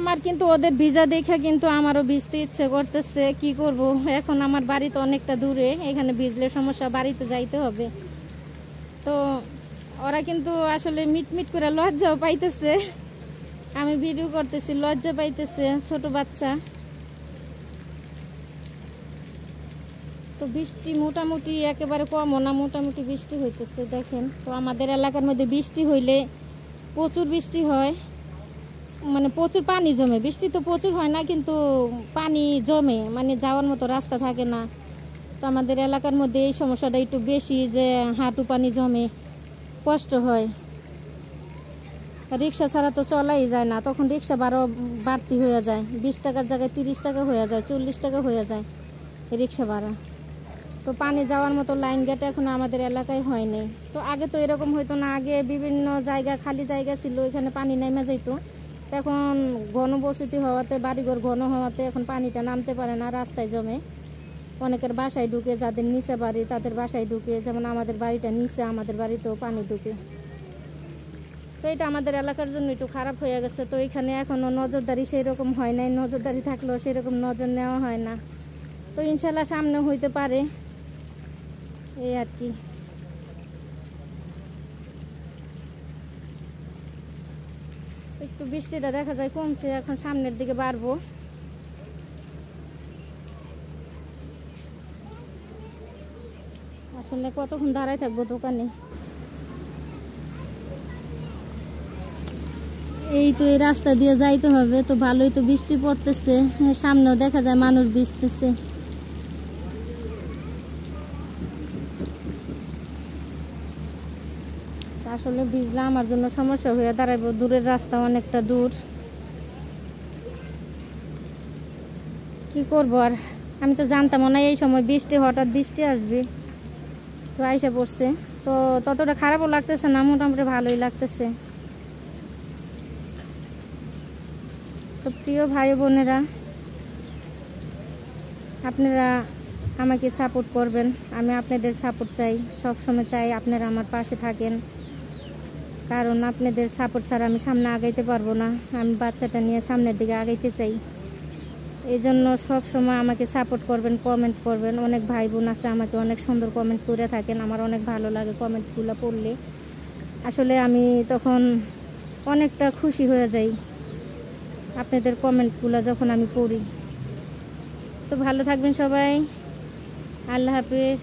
আমার কিন্তু ওদের ভিজা দেখে কিন্তু আমারও ভিজতে ইচ্ছে করতেছে, কি করব। এখন আমার বাড়ি তো অনেকটা দূরে, এখানে ভিজলে সমস্যা, বাড়িতে যাইতে হবে। তো ওরা কিন্তু আসলে মিটমিট করে লজ্জাও পাইতেছে, আমি ভিডিও করতেছি লজ্জা পাইতেছে, ছোট বাচ্চা। তো বৃষ্টি মোটামুটি একেবারে কমও না, মোটামুটি বৃষ্টি হইতেছে দেখেন। তো আমাদের এলাকার মধ্যে বৃষ্টি হইলে প্রচুর বৃষ্টি হয়, মানে প্রচুর পানি জমে। বৃষ্টি তো প্রচুর হয় না, কিন্তু পানি জমে, মানে যাওয়ার মতো রাস্তা থাকে না। তো আমাদের এলাকার মধ্যে এই সমস্যাটা একটু বেশি, যে হাঁটু পানি জমে, কষ্ট হয়। রিক্সা ছাড়া তো চলাই যায় না, তখন রিক্সা বাড়তি হয়ে যায়, 20 টাকার জায়গায় 30 টাকা হয়ে যায়, 40 টাকা হয়ে যায় রিক্সা ভাড়া। তো পানি যাওয়ার মতো লাইন গেট এখন আমাদের এলাকায় হয়নি। তো আগে তো এরকম হইতো না, আগে বিভিন্ন জায়গা খালি জায়গা ছিল, এখানে পানি নেমে যেত। এখন ঘনবসতি হওয়াতে, বাড়িঘর ঘন হওয়াতে এখন পানিটা নামতে পারে না, রাস্তায় জমে, অনেকের বাসায় ঢুকে, যাদের নিচে বাড়ি তাদের বাসায় ঢুকে। যেমন আমাদের বাড়িটা নিচে, আমাদের বাড়িতেও পানি ঢুকে। তো এটা আমাদের এলাকার জন্য একটু খারাপ হয়ে গেছে। তো এখানে এখনও নজরদারি সেই রকম হয় নাই, নজরদারি থাকলেও সেই রকম নজর নেওয়া হয় না। তো ইনশাল্লাহ সামনে হইতে পারে, এই আর কি। একটু বৃষ্টিটা দেখা যায় কমছে, এখন সামনের দিকে বাড়বো। আসলে কতক্ষণ দাঁড়ায় থাকবো দোকানে। এই তো এই রাস্তা দিয়ে যাইতে হবে, তো ভালোই তো বৃষ্টি পড়তেছে, সামনেও দেখা যায় মানুষ ভিজতেছে। আসলে ভিজলে আমার জন্য সমস্যা হয়ে দাঁড়াবো, দূরের রাস্তা অনেকটা দূর, কি করবো আর। আমি তো জানতাম না এই সময় বৃষ্টি, হঠাৎ বৃষ্টি আসবে, তো আইসা পড়ছে। তো ততটা খারাপও লাগতেছে না, মোটামুটি ভালোই লাগতেছে। তো প্রিয় ভাই বোনেরা, আপনারা আমাকে সাপোর্ট করবেন, আমি আপনাদের সাপোর্ট চাই, সবসময় চাই আপনারা আমার পাশে থাকেন। কারণ আপনাদের সাপোর্ট ছাড়া আমি সামনে আগাইতে পারবো না, আমি বাচ্চাটা নিয়ে সামনের দিকে আগাইতে চাই। এই জন্য সবসময় আমাকে সাপোর্ট করবেন, কমেন্ট করবেন। অনেক ভাই বোন আছে আমাকে অনেক সুন্দর কমেন্ট করে থাকেন, আমার অনেক ভালো লাগে কমেন্টগুলো পড়লে। আসলে আমি তখন অনেকটা খুশি হয়ে যাই আপনাদের কমেন্টগুলো যখন আমি পড়ি। তো ভালো থাকবেন সবাই, আল্লাহ হাফেজ।